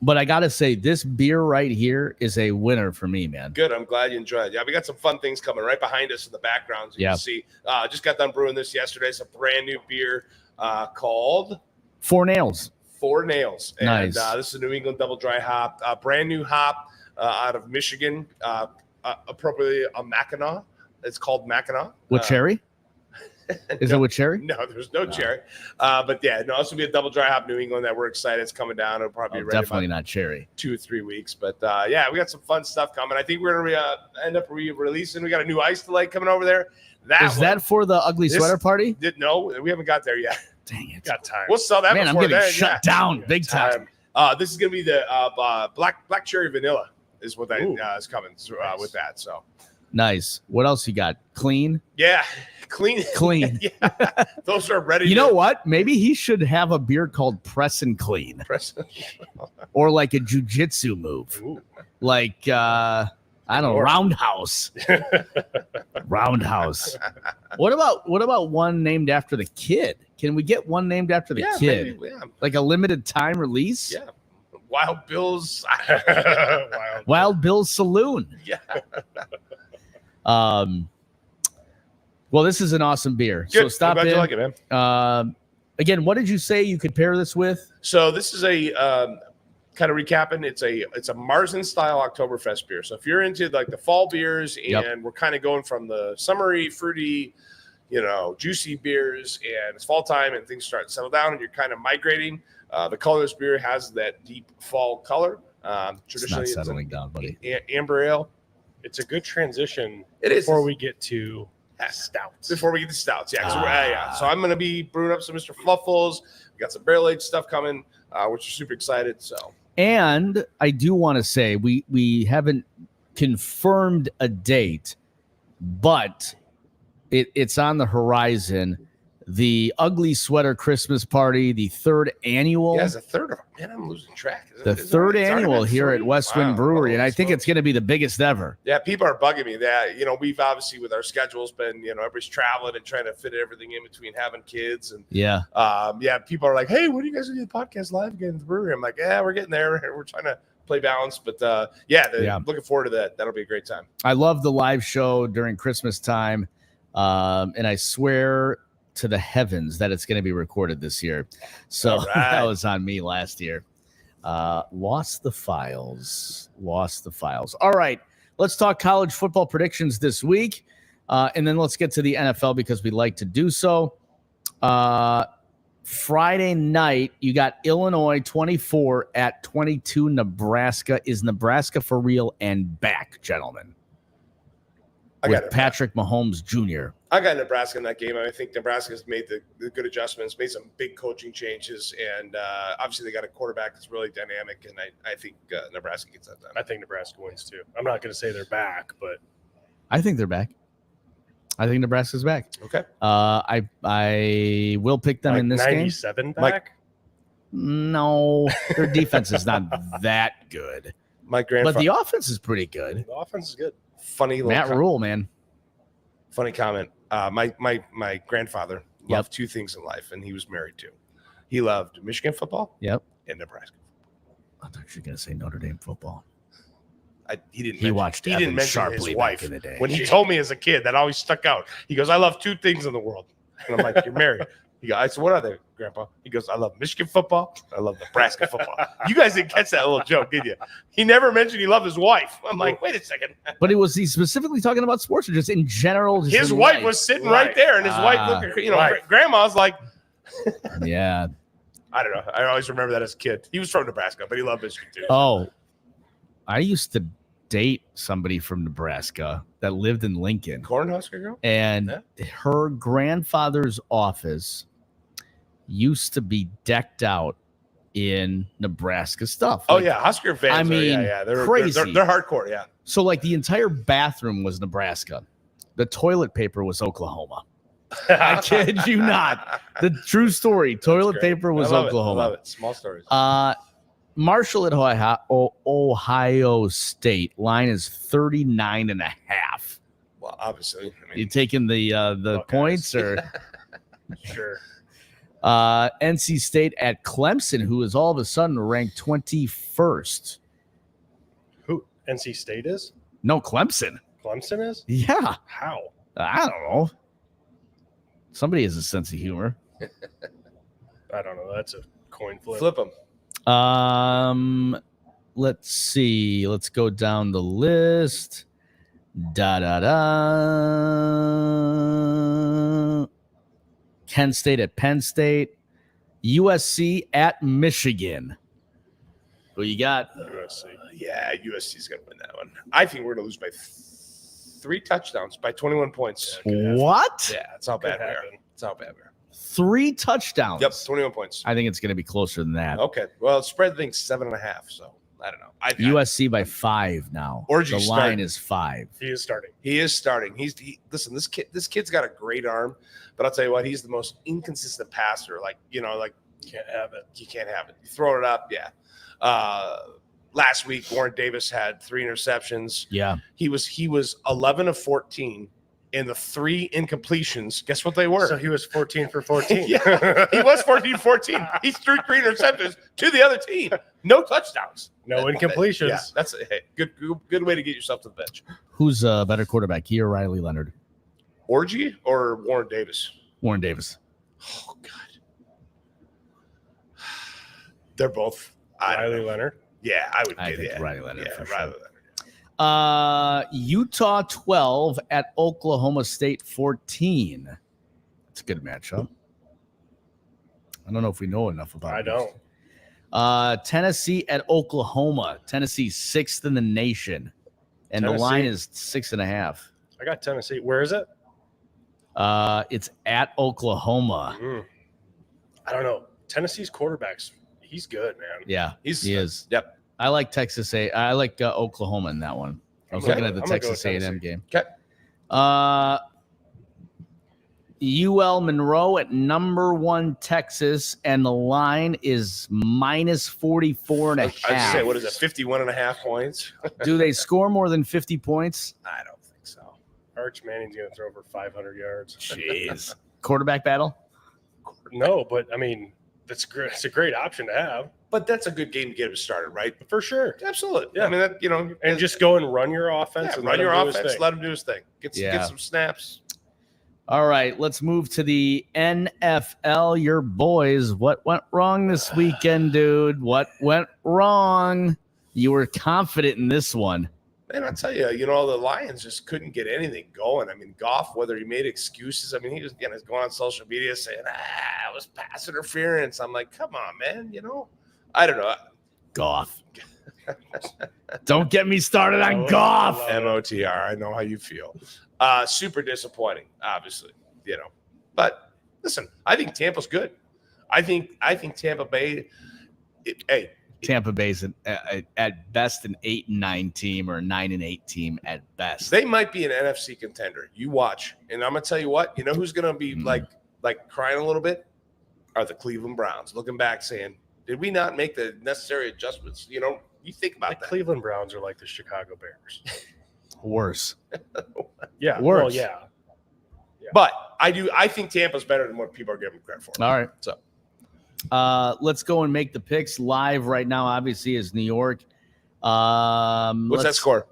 But I got to say, this beer right here is a winner for me, man. Good. I'm glad you enjoyed it. Yeah, we got some fun things coming right behind us in the background. You can see. Just got done brewing this yesterday. It's a brand new beer called Four Nails. Four Nails. And, nice. This is a New England double dry hop, brand new hop out of Michigan, appropriately a Mackinac. It's called Mackinac. With cherry? Is it with cherry? No, there's no cherry. But yeah, no, this will be a double dry hop New England that we're excited. It's coming down. It'll probably be ready definitely not cherry. 2 or 3 weeks. But yeah, we got some fun stuff coming. I think we're gonna end up releasing. We got a new Ice Delight coming over there. That for the ugly sweater party? No, we haven't got there yet. Dang it! Got time. We'll sell that. Man, I'm getting shut down big time. This is gonna be the black cherry vanilla is what that is coming with that. So nice. What else you got? Clean. Yeah, clean. Yeah, those are ready. You know what? Maybe he should have a beer called Press and Clean, or like a jujitsu move. Ooh. Like I don't know. Or- Roundhouse. Roundhouse. What about one named after the kid? Can we get one named after the kid? Maybe, yeah. Like a limited time release? Yeah. Wild Bill's. Wild Bill's Saloon. Yeah. Well, this is an awesome beer. Good. So stop I'm glad in. you like it, man. Again, what did you say you could pair this with? So this is a kind of recapping. It's a Marzen style Oktoberfest beer. So if you're into like the fall beers and Yep. we're kind of going from the summery, fruity, juicy beers, and it's fall time and things start to settle down and you're kind of migrating. The color of this beer has that deep fall color. It's not settling down, buddy. Amber ale. It's a good transition It is before we get to stouts. Before we get to stouts, yeah. Yeah. So I'm going to be brewing up some Mr. Fluffles. We got some barrel aged stuff coming, which are super excited. So And I do want to say we haven't confirmed a date, but it's on the horizon. The Ugly Sweater Christmas Party, the third annual. yeah, it's a third of them. Man, I'm losing track. The third it's already annual been here at three? Westwind Wow. Brewery, and I Holy think it's smokes. going to be the biggest ever. Yeah, people are bugging me that, we've obviously with our schedules been, everybody's traveling and trying to fit everything in between having kids. And Yeah. people are like, hey, when are you guys going to do the podcast live again at the brewery? I'm like, yeah, we're getting there. We're trying to play balance. But Yeah. looking forward to that. That'll be a great time. I love the live show during Christmas time, and I swear to the heavens that it's going to be recorded this year. So All right. that was on me last year. Lost the files. All right, let's talk college football predictions this week, and then let's get to the NFL because we like to do so. Friday night, you got Illinois 24 at 22 Nebraska. Is Nebraska for real and back, gentlemen? With Patrick Mahomes Jr. I got Nebraska in that game. I think Nebraska's made the good adjustments, made some big coaching changes, and obviously they got a quarterback that's really dynamic, and I think Nebraska gets that done. I think Nebraska wins too. I'm not going to say they're back, but I think they're back. I think Nebraska's back. Okay. I will pick them like in this game. 97 back. Mike- No, their defense is not that good, My grandfather. but the offense is pretty good. The offense is good. funny little Matt Rule, man. funny comment. My grandfather Yep. loved two things in life, and he was married to. He loved Michigan football Yep. and Nebraska. I thought you were going to say Notre Dame football. He didn't. He mention- watched He Evan didn't mention Sharpley his back wife in the day. when he told me as a kid. That always stuck out. He goes, "I love two things in the world," and I'm like, "You're married." He goes, "I said, what are they, Grandpa?" He goes, "I love Michigan football. I love Nebraska football." You guys didn't catch that little joke, did you? He never mentioned he loved his wife. I'm like, wait a second. But was he specifically talking about sports or just in general? just His in wife life? was sitting Right. right there, and his wife looked at Right. Grandma's like, Yeah. I don't know. I always remember that as a kid. He was from Nebraska, but he loved Michigan too. Oh, I used to date somebody from Nebraska that lived in Lincoln, Cornhusker girl? and her grandfather's office used to be decked out in Nebraska stuff. Oh Like, yeah, Husker fans. I mean, They're crazy. They're hardcore. Yeah. So like the entire bathroom was Nebraska. The toilet paper was Oklahoma. I kid you not. The true story. Toilet Great. paper was I love Oklahoma. It. I love it. Small stories. Marshall at Ohio State. Line is 39.5. Well, obviously. I You mean, taking the Buckeyes. points or Sure. NC State at Clemson, who is all of a sudden ranked 21st. Who NC State is? No, Clemson. Clemson is? Yeah, How? I don't know. Somebody has a sense of humor. I don't know. That's a coin flip. flip them. Let's see. Let's go down the list. Da. Kent State at Penn State. USC at Michigan. Who you got? USC. Yeah, USC's gonna win that one. I think we're gonna lose by 3 touchdowns by 21 points. Yeah, could happen. What? Yeah, that's how Could bad we are. happen. That's how bad we are. 3 touchdowns. Yep, 21 points. I think it's going to be closer than that. Okay. Well, spread thing's 7.5. So I don't know. USC by 5 now. Orgy the line started. is 5. He is starting. He is starting. Listen. This kid's got a great arm, but I'll tell you what, he's the most inconsistent passer. Like Can't have it. you can't have it. You throw it up, yeah. last week, Warren Davis had 3 interceptions. Yeah. He was 11 of 14, and the 3 incompletions. Guess what they were? So he was 14 for 14. Yeah, he was 14-14. He threw 3 interceptions to the other team. No touchdowns. No incompletions. Yeah, that's hey, good way to get yourself to the bench. Who's a better quarterback, he or Riley Leonard? Orgy or Warren Davis? Warren Davis. Oh God, they're both. Riley Leonard. Yeah, I would. I think yeah. Riley Leonard Yeah, for sure. Riley Leonard. Utah 12 at Oklahoma State 14. It's a good matchup. I don't know if we know enough about I it. don't. Tennessee at Oklahoma. Tennessee 6th in the nation. And the Tennessee. line is 6.5. I got Tennessee. Where is it? It's at Oklahoma. I don't know. Tennessee's quarterbacks. He's good, man. Yeah, he is. Yep. I like Texas A. I like Oklahoma in that one. I was Okay. looking at the I'm gonna go Texas with A&M Tennessee. game. Okay. UL Monroe at number 1 Texas, and the line is minus 44 and a I'd half. say what is it? 51.5 points. Do they score more than 50 points? I don't think so. Arch Manning's going to throw over 500 yards. Jeez. Quarterback battle? No, but I mean, that's great. It's a great option to have But that's a good game to get him started, right? for sure. Absolutely. Yeah. I mean, that And just go and run your offense. yeah, and run let your him do his offense, thing. let him do his thing. Get some snaps. All right, let's move to the NFL. Your boys, what went wrong this weekend, dude? What went wrong? You were confident in this one. Man, I tell you, the Lions just couldn't get anything going. I mean, Goff, whether he made excuses, I mean, he was going on social media saying, it was pass interference. I'm like, come on, man. I don't know. Goff. Don't get me started on Oh, Goff. MOTR. I know how you feel. Super disappointing, obviously, But listen, I think Tampa's good. I think Tampa Bay. Tampa Bay's at best an 8-9 team or a 9-8 team at best. They might be an NFC contender. You watch, and I'm gonna tell you what. You know who's gonna be like crying a little bit? Are the Cleveland Browns looking back saying, "Did we not make the necessary adjustments?" You think about The that. Cleveland Browns are like the Chicago Bears. Worse. Yeah. Worse. Well, yeah. But I think Tampa's better than what people are giving credit for. All right. So Let's go and make the picks live right now. Obviously, is New York. what's that score?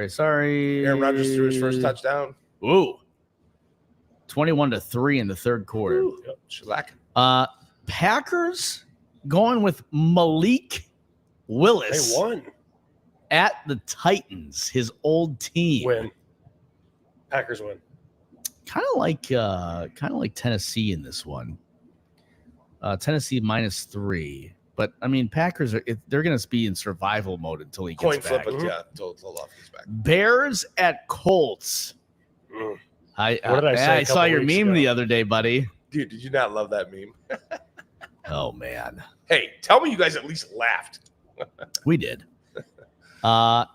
Sorry. Aaron Rodgers threw his first touchdown. Ooh. 21-3 in the third quarter. Ooh, shellacking. Packers going with Malik Willis They won. at the Titans, his old team. Win. Packers win. Kind of like Tennessee in this one. Tennessee -3, but I mean Packers they're going to be in survival mode until he gets Coin back. flip it, yeah, until Love gets back. Bears at Colts. Mm. I What did I say a I saw couple your weeks meme ago? the other day, buddy. Dude, did you not love that meme? Oh man, Hey, tell me you guys at least laughed. we did.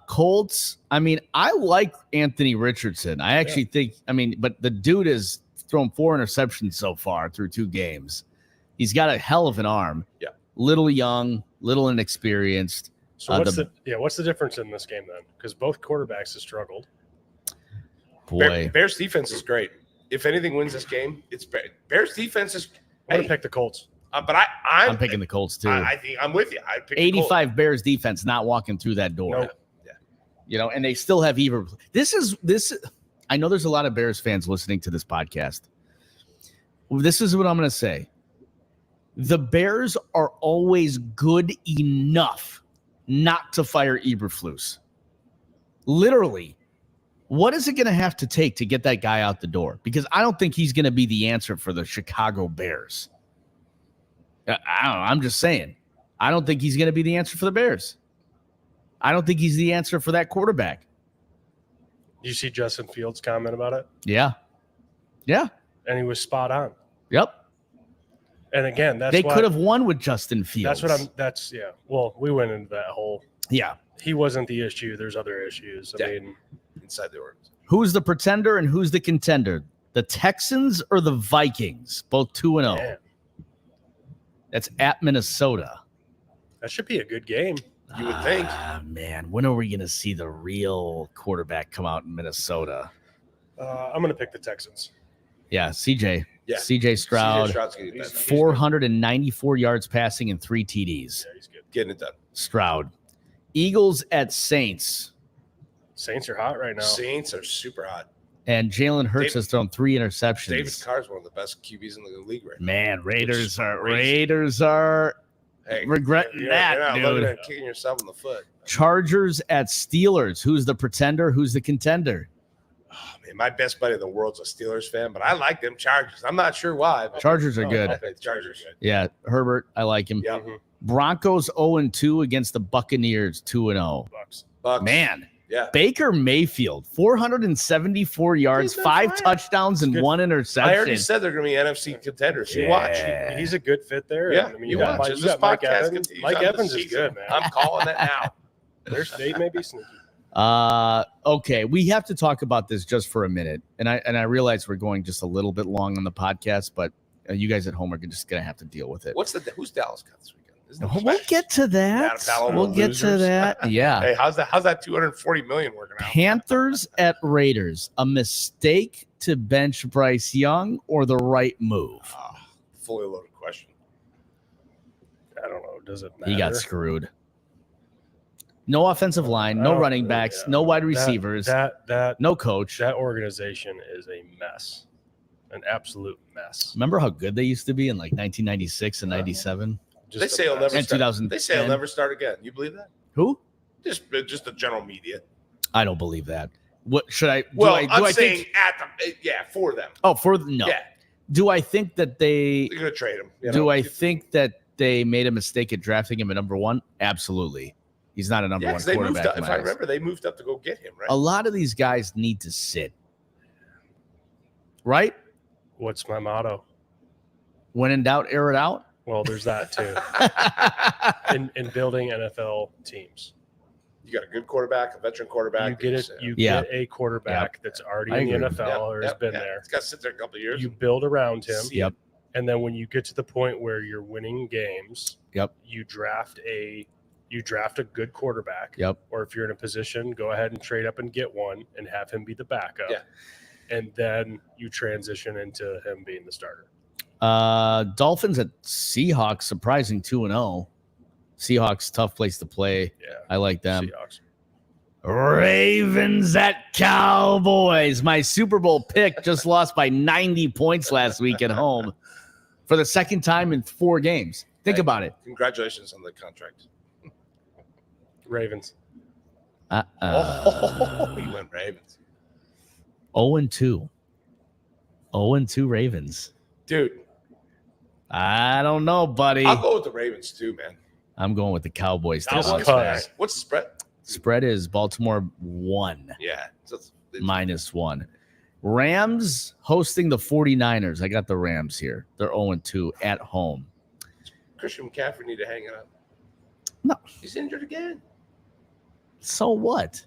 Colts. I mean, I like Anthony Richardson. I actually think. I mean, but the dude has thrown 4 interceptions so far through 2 games. He's got a hell of an arm. Yeah. Little young, little inexperienced. So what's the difference in this game then? Because both quarterbacks have struggled. Boy, Bears defense is great. If anything wins this game, it's Bears defense is. I'm Hey, gonna pick the Colts. but I'm picking the Colts too. I think I'm with you. I pick the Colts. 85 Bears defense not walking through that door. Nope. Yeah. And they still have even. This. I know there's a lot of Bears fans listening to this podcast. This is what I'm going to say. The Bears are always good enough not to fire Eberflus. Literally, what is it going to have to take to get that guy out the door? Because I don't think he's going to be the answer for the Chicago Bears. I don't know. I'm just saying. I don't think he's going to be the answer for the Bears. I don't think he's the answer for that quarterback. You see Justin Fields' comment about it, Yeah. and he was spot on. Yep. And again, They could have won with Justin Fields. Yeah. Well, we went into that whole. Yeah. He wasn't the issue. There's other issues. I Yeah. mean, inside the organization. Who's the pretender and who's the contender? The Texans or the Vikings? Both 2-0. man, That's at Minnesota. That should be a good game. You would think. Man, when are we going to see the real quarterback come out in Minnesota? I'm going to pick the Texans. Yeah, CJ. Yeah. CJ Stroud. CJ Stroud's getting it done. 494 yards passing and 3 TDs. Yeah, he's good. Getting it done. Stroud. Eagles at Saints. Saints are hot right now. Saints are super hot. And Jalen Hurts has thrown 3 interceptions. David Carr's one of the best QBs in the league right now. Man, Raiders are Hey, regretting you're that, not looking dude. at kicking yourself in the foot. Chargers at Steelers. Who's the pretender? Who's the contender? Oh, man, my best buddy in the world's a Steelers fan, but I like them Chargers. I'm not sure why. But Chargers are good. I'll pick the Chargers. Yeah, Herbert, I like him. Yeah. Mhm. Broncos 0-2 against the Buccaneers 2-0. Bucks. Bucks. Man, Yeah. Baker Mayfield 474 yards, He's been 5 fine. touchdowns and Good. 1 I already interception. said they're going to be NFC contenders. You Yeah. watch. He's a good fit there. Yeah, I mean, you you got watch. Mike, As you this got Mike podcast Evans. continues Mike on this Evans is season, good, man. I'm calling it now. They may be sneaky. Okay, we have to talk about this just for a minute, and I realize we're going just a little bit long on the podcast, but you guys at home are just gonna have to deal with it. Who's Dallas got this weekend? Isn't it We'll get to that. Battle of We'll the get to losers. that. Yeah. Hey, how's that 240 million working out? Panthers at Raiders. A mistake to bench Bryce Young or the right move? Fully loaded question. I don't know. Does it matter? He got screwed. No offensive line, no Oh, running backs, yeah. no wide That- receivers, That no coach. that organization is a mess, an absolute mess. Remember how good they used to be in like 1996 and 97? Just They a say he'll mess. never And start. 2010. They say he'll never start again. You believe that? Who? Just the general media. I don't believe that. What should I? Well, do I'm I saying think? for them. Oh, no. Yeah, Do I think that they? they're gonna trade him. you Do know? I think that they made a mistake at drafting him at number 1? Absolutely. He's not a number Yeah, 1 because they moved quarterback. up. in If my I eyes. remember, they moved up to go get him. Right? A lot of these guys need to sit. Right? What's my motto? When in doubt, air it out. Well, there's that too. in building NFL teams, You got a good quarterback, a veteran quarterback. you get it. You Yeah. get a quarterback that's already I in the agree. NFL or has been there. It's got to sit there a couple of years. You build around him. Yep. And then when you get to the point where you're winning games, Yep. you draft a good quarterback. Yep. Or if you're in a position, go ahead and trade up and get one and have him be the backup. Yeah. And then you transition into him being the starter. Dolphins at Seahawks, surprising 2-0. Seahawks, tough place to play. Yeah. I like them. Seahawks. Ravens at Cowboys. My Super Bowl pick just lost by 90 points last week at home for the second time in 4 games. Think Hey. about it. Congratulations on the contract. Ravens. You went Ravens, 0-2. 0-2 Ravens. dude. I don't know, buddy. I'll go with the Ravens too, man. I'm going with the Cowboys. to Cowboys, bounce cut. back. What's the spread? Spread is Baltimore 1, Yeah, so -1. Rams hosting the 49ers. I got the Rams here. They're 0-2 at home. Christian McCaffrey need to hang it up. No. He's injured again. So what?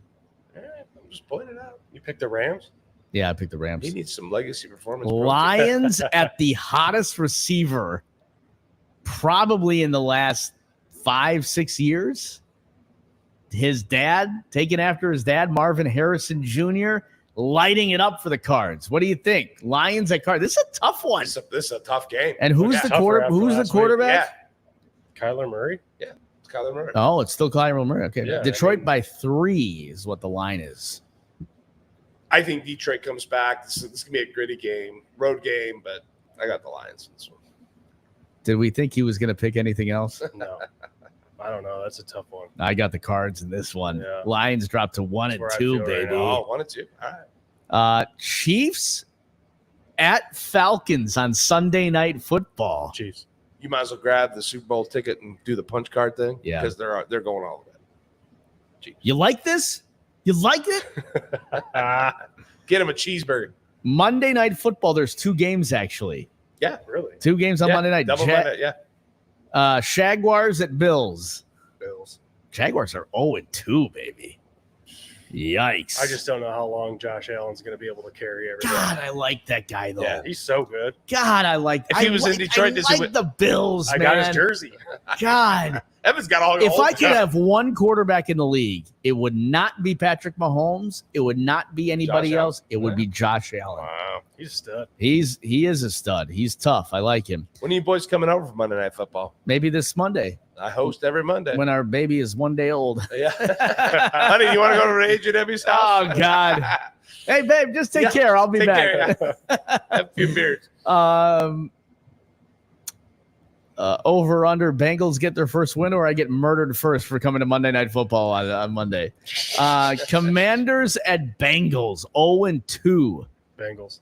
All right, I'm just pointing it out. You picked the Rams? Yeah, I picked the Rams. He needs some legacy performance. bro. Lions at the hottest receiver probably in the last 5-6 years. His dad, taken after his dad, Marvin Harrison Jr., lighting it up for the Cards. What do you think? Lions at Cards. This is a tough one. This is a tough game. And who's Yeah, the tougher after who's the last week. quarterback? Yeah, Kyler Murray? it's Kyler Murray. Oh, it's still Kyler Murray. Okay. Yeah, Detroit by 3 is what the line is. I think Detroit comes back. This is gonna be a gritty game, road game, but I got the Lions in this one. Did we think he was going to pick anything else? No. I don't know. That's a tough one. I got the Cards in this one. Yeah. Lions dropped to That's 1-2, where I feel right baby. now. Oh, 1-2. All right. Chiefs at Falcons on Sunday Night Football. Chiefs. You might as well grab the Super Bowl ticket and do the punch card thing. Yeah. because they're going all of it. You like this? You like it? Get him a cheeseburger. Monday Night Football. There's 2 games actually. Yeah, Really? 2 games on Yeah, Monday night. double Monday. Yeah, Jaguars at Bills. Bills. Jaguars are 0-2, baby. Yikes! I just don't know how long Josh Allen's going to be able to carry everything. God, I like that guy though. Yeah. He's so good. God, I like. If he I was in like- Detroit, I does he like win? the Bills. I man. got his jersey. God, Evan's got all. If all I could have one quarterback in the league, it would not be Patrick Mahomes. It would not be anybody Josh Allen. else. It would be Josh Allen. Wow. He's a stud. He is a stud. He's tough. I like him. When are you boys coming over for Monday Night Football? Maybe this Monday I host every Monday. when our baby is 1 day old. Yeah. Honey, you want to go to H&W's house? Oh God. Hey babe, just take Yeah, care. I'll be Take back. care. Have a few beers. Over under Bengals get their first win, or I get murdered first for coming to Monday Night Football on Monday. Commanders at Bengals 0-2. Bengals.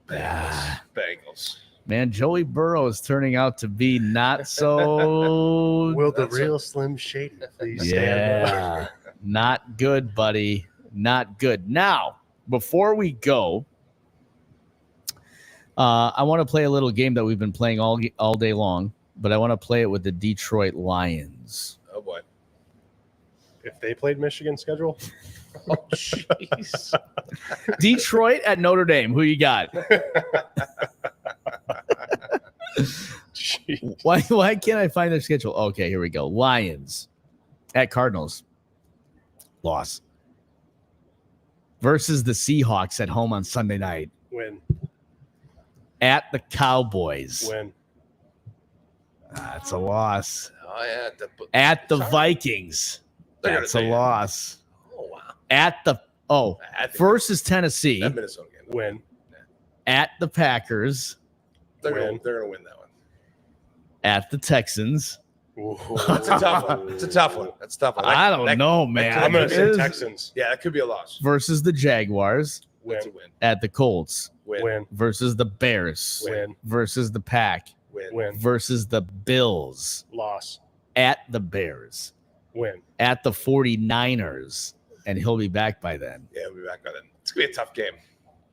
Bengals. Man, Joey Burrow is turning out to be not so. Will the That's real Slim Shady please stand up? Yeah, not good, buddy. Not good. Now, before we go, I want to play a little game that we've been playing all day long, but I want to play it with the Detroit Lions. Oh, boy. If they played Michigan schedule, Oh, jeez. Detroit at Notre Dame. Who you got? Jeez. Why can't I find their schedule? Okay, here we go. Lions at Cardinals. Loss. Versus the Seahawks at home on Sunday night. Win. At the Cowboys. Win. That's a loss. Oh, yeah. At the Sorry. Vikings. They're gonna That's a take it. loss. Oh, wow. At the I think versus Tennessee. that Minnesota game. Win. At the Packers. They're Win. gonna win that one. At the Texans. Ooh. That's a tough one. It's a tough one. That's a tough one. I don't know, man. I'm going to It say is- Texans. Yeah, that could be a loss. versus the Jaguars. Win. That's a win. At the Colts. Win. Versus the Bears. Win. Versus the Pack. Win. Win. Versus the Bills. Loss. At the Bears. Win. At the 49ers. And he'll be back by then. Yeah, we'll be back by then. It's gonna be a tough game.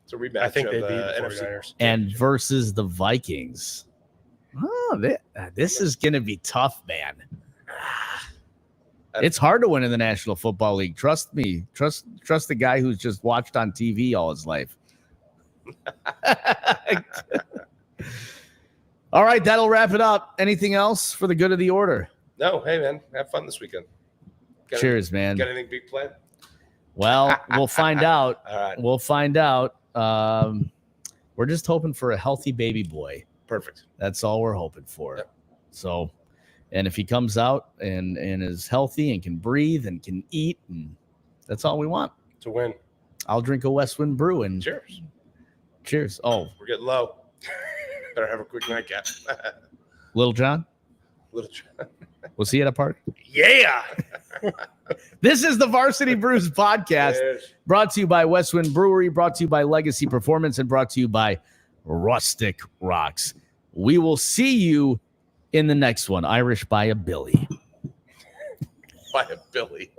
It's a rematch. I think of they beat the NFC. 49ers. And versus the Vikings. Oh, this is going to be tough, man. It's hard to win in the National Football League. Trust me. Trust the guy who's just watched on TV all his life. All right, that'll wrap it up. Anything else for the good of the order? No, hey man, have fun this weekend. Got Cheers, man. Got anything big planned? Well, we'll find out. All right, We'll find out. We're just hoping for a healthy baby boy. perfect. That's all we're hoping for. Yep. So, and if he comes out and is healthy and can breathe and can eat, and that's all we want. To win. I'll drink a Westwind brew and Cheers. cheers. Oh, We're getting low. Better have a quick nightcap. Little John, Little. was he at a park? Yeah. This is the Varsity Brews podcast, Cheers. brought to you by Westwind Brewery, brought to you by Legacy Performance, and brought to you by Rustic Rocks. We will see you in the next one. Irish by a Billy. By a Billy.